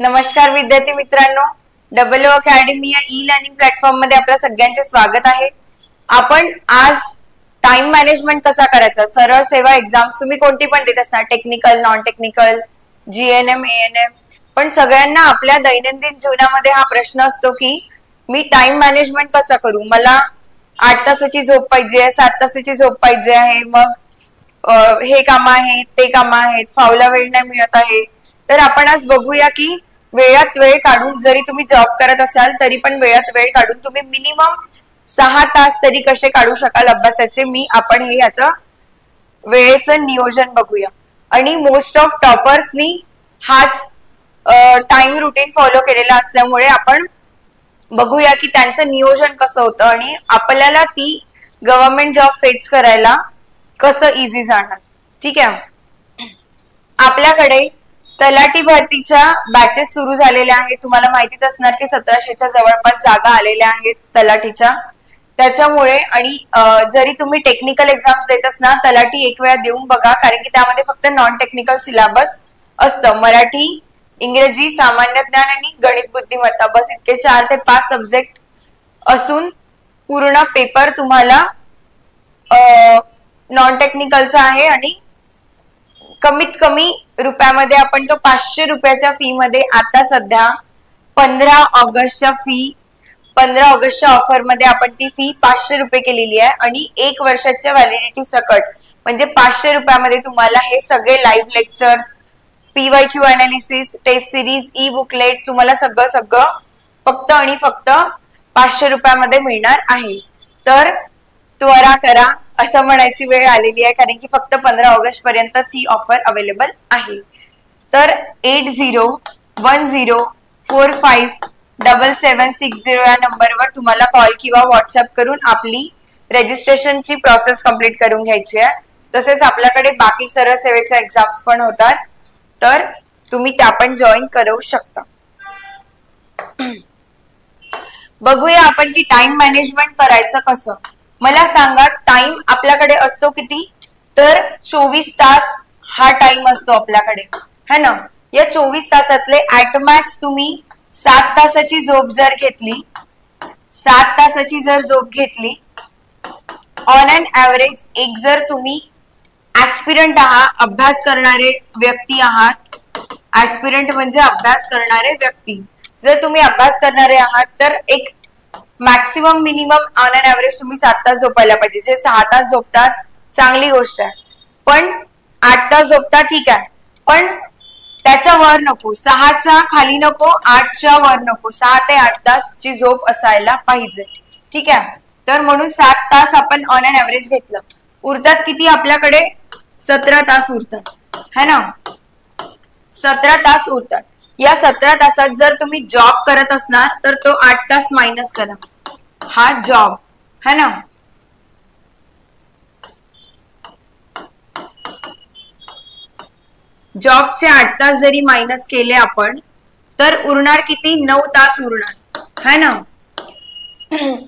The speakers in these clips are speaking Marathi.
नमस्कार विद्यार्थी मित्रांनो, डबल ओ अकॅडमी या ई लर्निंग प्लॅटफॉर्म मध्ये आपल्या सगळ्यांचे स्वागत आहे। आपण आज टाइम मॅनेजमेंट कसा करायचा, सरळ सेवा एक्झाम्स तुम्ही कोणती पण देत असणार, technical, non technical, GNM, ANM, पण सगळ्यांना आपल्या दैनंदिन जीवनामध्ये हा प्रश्न असतो की मी टाइम मॅनेजमेंट कसं करू। मला 8 तासाची झोप पाहिजे, 7 तासाची झोप पाहिजे आहे, मग हे काम आहेत, ते काम आहेत, फावला वेळ नाही मिळत आहे। तर आपण आज बघूया की वेळात वेळ काढून, जरी तुम्ही जॉब करत असाल तरी पण वेळात वेळ काढून तुम्ही मिनिमम 6 तास तरी कसे काढू शकाल अभ्यासाचे, आपण हे याचं वेळेचं नियोजन बघूया। आणि मोस्ट ऑफ टॉपर्सनी हाच टाइम रुटीन फॉलो केलेला असल्यामुळे आपण बघूया की त्यांचं नियोजन कसं होतं आणि आपल्याला ती गव्हर्नमेंट जॉब फेच करायला कसं इझी जाणार। ठीक आहे, आपल्याकडे तलाठी भरतीच्या बॅचेस सुरू झालेल्या आहेत। तुम्हाला माहितीच असणार की 1700च्या जवळपास जागा आलेल्या आहेत तलाठीच्या। त्याच्यामुळे आणि जरी तुम्ही टेक्निकल एक्झाम्स देत असणार, तलाठी एक वेळा देऊन बघा, कारण की त्यामध्ये फक्त नॉन टेक्निकल सिलेबस असतं। मराठी, इंग्रजी, सामान्य ज्ञान आणि गणित बुद्धिमत्ता, बस इतके 4 ते 5 सब्जेक्ट असून पूर्ण पेपर तुम्हाला नॉन टेक्निकलचा आहे आणि कमीत कमी रुपयामध्ये आपण तो 500 रुपयाच्या फी मध्ये आता सध्या 15 ऑगस्टच्या ऑफर मध्ये आपण ती फी 500 रुपये केलेली आहे आणि 1 वर्षाच्या व्हॅलिडिटी सकट, म्हणजे 500 रुपयामध्ये तुम्हाला हे सगळे live lectures, PYQ analysis, test series, e booklet, तुम्हाला सगळं फक्त आणि फक्त 500 रुपयामध्ये मिळणार आहे। तर त्वरा करा असं म्हणायची वेळ आलेली आहे, कारण की फक्त 15 ऑगस्ट पर्यंतच ही ऑफर अवेलेबल आहे। तर 8010457760 या नंबरवर तुम्हाला कॉल किंवा व्हॉट्सअप करून आपली रजिस्ट्रेशनची प्रोसेस कंप्लीट करून घ्यायची आहे। तसेच आपल्याकडे बाकी सरळ सेवेच्या एक्झाम्स पण होतात, तर तुम्ही त्या पण जॉईन करू शकता। बघूया आपण की टाइम मॅनेजमेंट करायचं कसं। मला सांगा, टाइम आपल्याकडे असतो किती, तर 24 तास हा टाइम असतो आपल्याकडे, है ना। या 24 तासातले ऍट मॅक्स तुम्ही 7 तासाची झोप जर घेतली, 7 तासाची जर झोप घेतली ऑन एन ऍव्हरेज, एक जर तुम्ही ऍस्पिरंट आहात, अभ्यास करणारे व्यक्ती आहात, ऍस्पिरंट म्हणजे अभ्यास करणारे व्यक्ती, जर तुम्ही अभ्यास करणारे आहात तर एक maximum minimum on an average तुम्ही 7 तास झोपायला पाहिजे। जे 6 तास झोपतात चांगली गोष्ट आहे, पण 8 तास झोपतात ठीक आहे, पण त्याच्या वर नको, 6च्या खाली नको, 8च्या वर नको, 6 ते 8 तासची झोप असायला पाहिजे। ठीक आहे, तर म्हणून 7 तास आपण ऑन एन ऍव्हरेज घेतलं, उरतात किती आपल्याकडे, 17 तास उरतात, है ना। 17 तास उरतात। या 17 तासात जर तुम्ही जॉब करत असणार तर तो 8 तास मायनस करा, हा जॉब, है ना। जॉबचे 8 तास जरी मायनस केले आपण तर उरणार किती, 9 तास उरणार, है ना।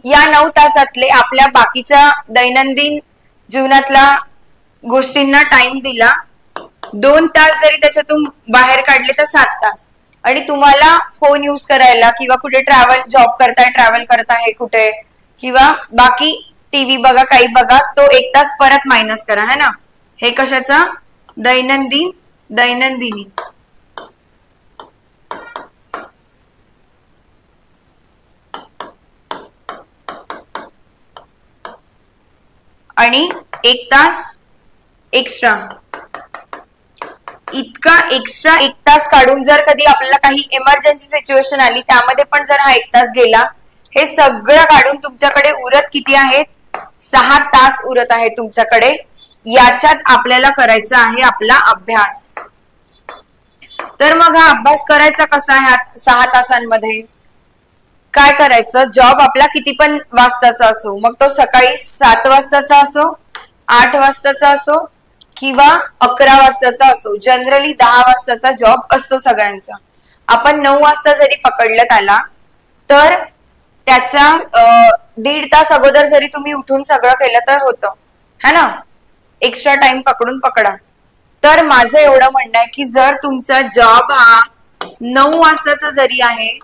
या 9 तासातले आपल्या बाकीच्या दैनंदिन जीवनातल्या गोष्टींना टाइम दिला, 2 तास जरी त्याच्यातून बाहेर काढले तर 7 तास, आणि तुम्हाला फोन यूज करायला किंवा कुठे जॉब करताय, ट्रॅव्हल करत आहे कुठे, किंवा बाकी टीव्ही बघा, काही बघा, तो 1 तास परत मायनस करा, है ना। हे कशाचा, दैनंदिनी। आणि 1 तास एक्स्ट्रा, इतका एक्स्ट्रा 1 तास काढून जर कधी आपल्याला काही इमर्जन्सी सिच्युएशन आली, त्यामध्ये पण जर हा 1 तास गेला, हे सगळं काढून तुमच्याकडे उरत किती आहेत, 6 तास उरत आहे तुमच्याकडे। याच्यात आपल्याला करायचा आहे आपला अभ्यास। तर मग हा अभ्यास करायचा कसा ह्या 6 तासांमध्ये, काय करायचं, जॉब आपला किती पण वाजताचा असो, मग तो सकाळी 7 वाजताचा असो, 8 वाजताचा असो किंवा 11 वाजताचा असो, जनरली 10 वाजताचा जॉब असतो सगळ्यांचा। आपण 9 वाजता जरी पकडलं त्याला, तर त्याच्या 1.5 तास अगोदर जरी तुम्ही उठून सगळं केलं तर होतं, है ना। एक्स्ट्रा टाइम पकडा। तर माझं एवढं म्हणणं आहे की जर तुमचा जॉब हा 9 वाजताचा जरी आहे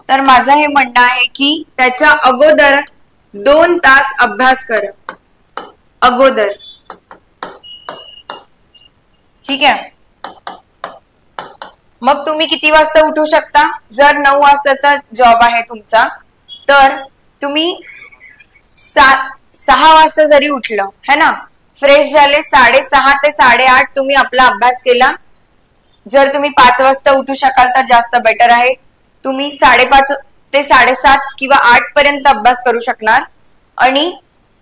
तर माझं हे म्हणणं आहे की त्याच्या अगोदर 2 तास अभ्यास करा अगोदर. ठीक आहे. मग तुम्ही किती वाजता उठू शकता? जर 9 वाजताचा जॉब आहे तुमचा तर तुम्ही 6 वाजता जरी उठलं है ना, फ्रेश झाले, 6:30 ते 8:30 तुम्ही आपला अभ्यास केला. जर तुम्ही 5 वाजता उठू शकाल तर जास्त बेटर आहे. तुम्ही 5:30 ते 7:30 किंवा 8 पर्यंत अभ्यास करू शकणार. आणि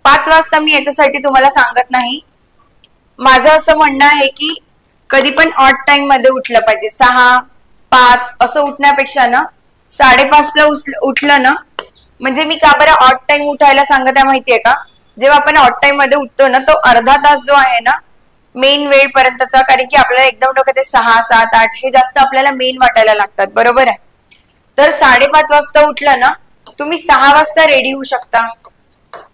5 वाजता मी याच्यासाठी तुम्हाला सांगत नाही. माझं असं म्हणणं आहे की कधी पण ऑड टाइम मध्ये उठलं पाहिजे. 6, 5 असं उठण्यापेक्षा ना 5:30 ला उठलं ना, म्हणजे मी का बरं ऑड टाइम उठायला सांगत आहे माहितीये का? जेव्हा आपण ऑड टाइम मध्ये उठतो ना, तो अर्धा तास जो आहे ना मेन वेळ पर्यंतचा, कारण की आपल्याला एकदम डोक्यात 6, 7, 8 हे जास्त आपल्याला मेन वाटायला लागतात. बरोबर आहे. तर 5:30 वाजता उठलं ना, तुम्ही 6 वाजता रेडी होऊ शकता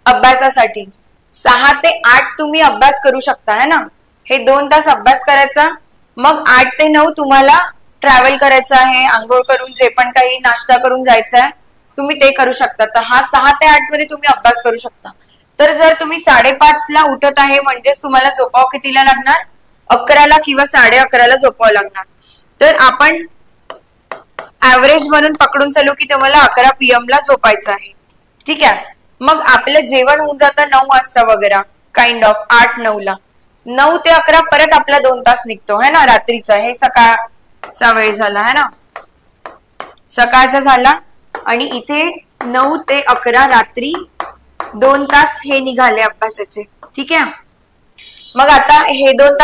अभ्यासासाठी. 6 ते 8 तुम्ही अभ्यास करू शकता है ना. हे 2 तास अभ्यास करायचा. मग 8 ते 9 तुम्हाला ट्रॅव्हल करायचं आहे, आंघोळ करून जे पण काही नाश्ता करून जायचं आहे तुम्ही ते करू शकता. तर हा 6 ते 8 मध्ये तुम्ही अभ्यास करू शकता. तर जर तुम्ही 5:30 ला उठत आहे म्हणजेच तुम्हाला झोपाव कितीला लागणार? 11 ला किंवा 11:30 ला झोपावं लागणार. तर आपण ऍव्हरेज म्हणून पकडून चालू की तुम्हाला 11 PM ला झोपायचं आहे. ठीक आहे. मग आपलं जेवण होऊन जातं 9 वाजता वगैरे, काइंड ऑफ 8-9 ला. 9 ते 11 परत आपला 2 तास निघतो है ना रात्रीचा. हे सकाळचा वेळ झाला है ना, सकाळचा झाला. आणि इथे 9 ते 11 रात्री 2 तास हे निघाले अभ्यासाचे. ठीक आहे. मग आता हे 2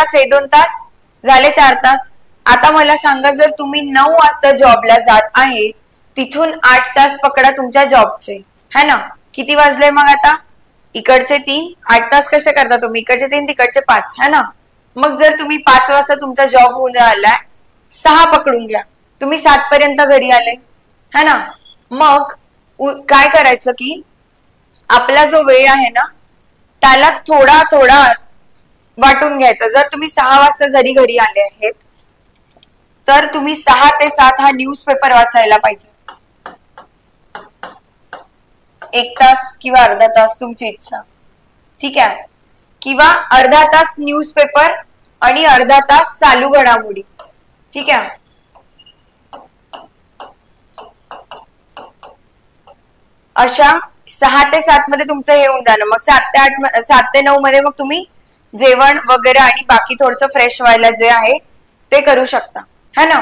तास झाले 4 तास. आता मला सांगा, जर तुम्ही 9 वाजता जॉबला जात आहे, तिथून 8 तास पकडा तुमच्या जॉबचे है ना. किती वाजले मग आता? इकडचे 3, 8 तास कसे करता तुम्ही? इकडचे 3 तिकडचे 5 है ना. मग जर तुम्ही 5 वाजता तुमचा जॉब होऊन राहिलाय, 6 पकडून घ्या, तुम्ही 7 पर्यंत घरी आले है ना. मग काय करायचं की आपला जो वेळ आहे ना त्याला थोडा थोडा वाटून घ्यायचा. जर तुम्ही 6 वाजता जरी घरी आले आहेत तर तुम्ही 6 ते 7 हा न्यूजपेपर वाचायला पाहिजे. 1 तास किंवा अर्धा तास तुमची इच्छा. ठीक आहे. किंवा अर्धा तास न्यूजपेपर आणि अर्धा तास चालू घडामोडी. ठीक आहे. अशा 6 ते 7 मध्ये तुमचं हे होऊन जाणं. मग 7 ते 9 मध्ये मग तुम्ही जेवण वगैरे आणि बाकी थोडस फ्रेश व्हायला जे आहे ते करू शकता है ना.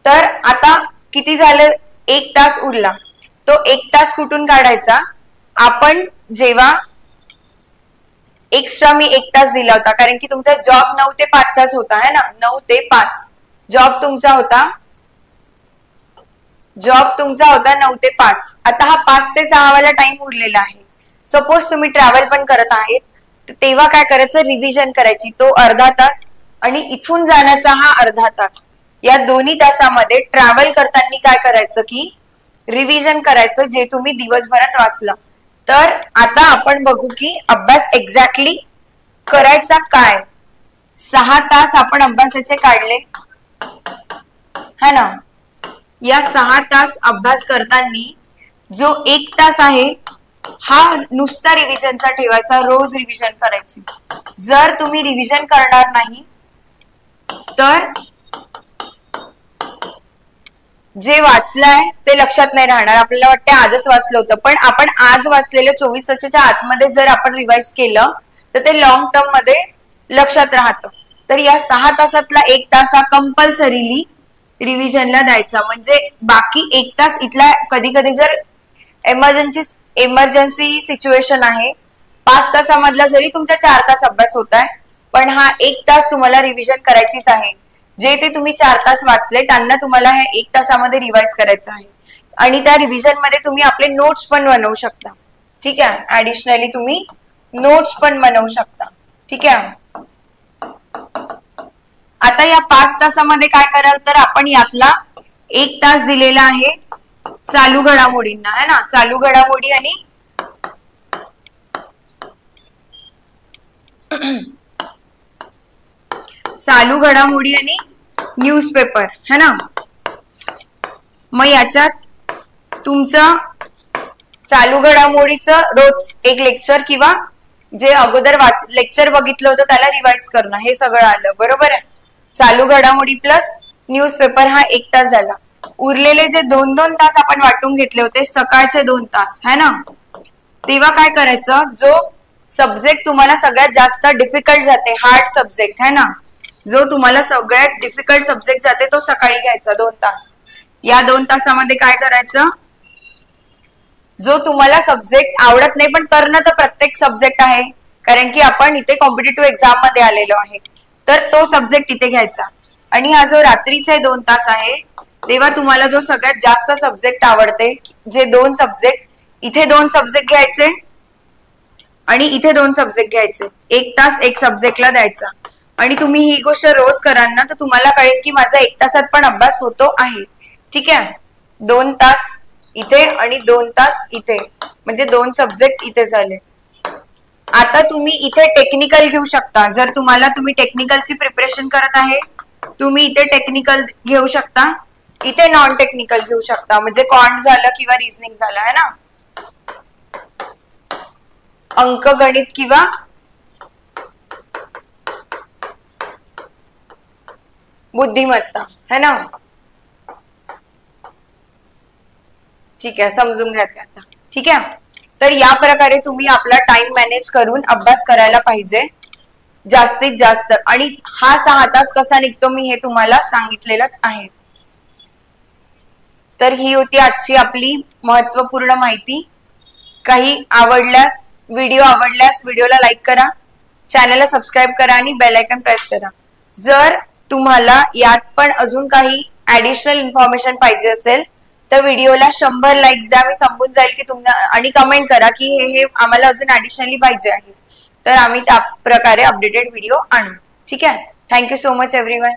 तर आता किती झालं? 1 तास उरला. तो 1 तास कुठून काढायचा? आपण जेव्हा एक्स्ट्रा मी 1 तास दिला होता, कारण की तुमचा जॉब 9 ते 5 तास होता है ना. 9 ते 5 जॉब तुमचा होता. 9 ते 5. आता हा 5 ते 6 वाला टाइम उरलेला आहे. सपोज तुम्ही ट्रॅव्हल पण करत आहेत, तेव्हा काय करायचं? रिव्हिजन करायची. तो अर्धा तास आणि इथून जाण्याचा हा अर्धा तास. या दोन्ही तासामध्ये ट्रॅव्हल करताना काय करायचं की रिव्हिजन करायचं जे तुम्ही दिवसभरात वाचलं. तर आता आपण बघू की अभ्यास एक्झॅक्टली करायचा काय. 6 तास आपण अभ्यासाचे काढले है ना. या 6 तास अभ्यास करताना जो 1 तास आहे हा नुसता रिव्हिजनचा ठेवायचा. रोज रिव्हिजन करायची. जर तुम्ही रिव्हिजन करणार नाही तर जे वाचलंय ते लक्षात नाही राहणार. आपल्याला वाटतं आजच वाचलं होतं, पण आपण आज वाचलेलं 24 तासाच्या आतमध्ये जर आपण रिवाइज केलं तर ते लॉंग टर्म मध्ये लक्षात राहतं. तर या 6 तासातला 1 तास हा कंपल्सरीली रिव्हिजनला द्यायचा. म्हणजे बाकी 1 तास इथला कधी कधी जर इमर्जन्सी सिच्युएशन आहे, 5 तासामधला जरी तुमचा 4 तास अभ्यास होत आहे, पण हा 1 तास तुम्हाला रिव्हिजन करायचीच आहे. जे ते तुम्ही 4 तास वाचले त्यांना तुम्हाला हे 1 तासामध्ये रिवाइज करायचं आहे. आणि त्या रिव्हिजन मध्ये तुम्ही आपले नोट्स पण बनवू शकता. ठीक आहे. ऍडिशनली तुम्ही नोट्स पण बनवू शकता. ठीक आहे. आता या 5 तासामध्ये काय कराल तर आपण यातला 1 तास दिलेला आहे चालू घडामोडींना है ना. चालू घडामोडी आणि न्यूजपेपर है ना. मग याच्यात तुमचं चालू घडामोडीचं रोज एक लेक्चर किंवा जे अगोदर लेक्चर बघितलं होतं त्याला रिवाइज करणं हे सगळं आलं. बरोबर आहे. चालू घडामोडी प्लस न्यूजपेपर हा 1 तास झाला. उरलेले जे 2-2 तास आपण वाटून घेतले होते सकाळचे 2 तास है ना, तेव्हा काय करायचं, जो सब्जेक्ट तुम्हाला सगळ्यात जास्त डिफिकल्ट जाते, हार्ड सब्जेक्ट है ना, जो तुम्हाला सगळ्यात डिफिकल्ट सब्जेक्ट जाते तो सकाळी घ्यायचा 2 तास. या 2 तासामध्ये काय करायचं, जो तुम्हाला सब्जेक्ट आवडत नाही पण करणं तर प्रत्येक सब्जेक्ट आहे, कारण की आपण इथे कॉम्पिटेटिव्ह एक्झाम मध्ये आलेलो आहे, तर तो सब्जेक्ट इथे घ्यायचा. आणि हा जो रात्रीचे 2 तास आहे तेव्हा तुम्हाला जो सगळ्यात जास्त सब्जेक्ट आवडते, जे 2 सब्जेक्ट, इथे 2 सब्जेक्ट घ्यायचे आणि इथे 2 सब्जेक्ट घ्यायचे. 1 तास एक सब्जेक्टला द्यायचा. आणि तुम्ही ही गोष्ट रोज कराल ना तर तुम्हाला कळेल की माझा 1 तासात पण अभ्यास होतो आहे. ठीक आहे. 2 तास इथे आणि 2 तास इथे, म्हणजे 2 सब्जेक्ट इथे झाले. आता तुम्ही इथे टेक्निकल घेऊ शकता. जर तुम्ही टेक्निकलची प्रिपरेशन करत आहे, तुम्ही इथे टेक्निकल घेऊ शकता, इथे नॉन टेक्निकल घेऊ शकता, म्हणजे क्वांट झालं किंवा रिझनिंग झालं है ना, अंकगणित किंवा बुद्धिमत्ता है ना. ठीक आहे, समजून घ्या आता. ठीक आहे. तर या प्रकारे तुम्ही आपला टाइम मॅनेज करून अभ्यास करायला पाहिजे जास्तीत जास्त. आणि हा 6 तास कसा निघतो मी हे तुम्हाला सांगितलेलंच आहे. तर ही होती आजची आपली महत्वपूर्ण माहिती. काही आवडल्यास, व्हिडिओ आवडल्यास व्हिडिओला लाईक करा, चॅनलला सबस्क्राईब करा आणि बेल आयकॉन प्रेस करा. जर तुम्हाला यात पण अजून काही ऍडिशनल इन्फॉर्मेशन पाहिजे असेल तर व्हिडिओला 100 लाईक्स द्या, मी समजून जाईल की आणि कमेंट करा की हे आम्हाला अजून ऍडिशनली पाहिजे आहे, तर आम्ही त्या प्रकारे अपडेटेड व्हिडिओ आणू. ठीक आहे. Thank you so much everyone.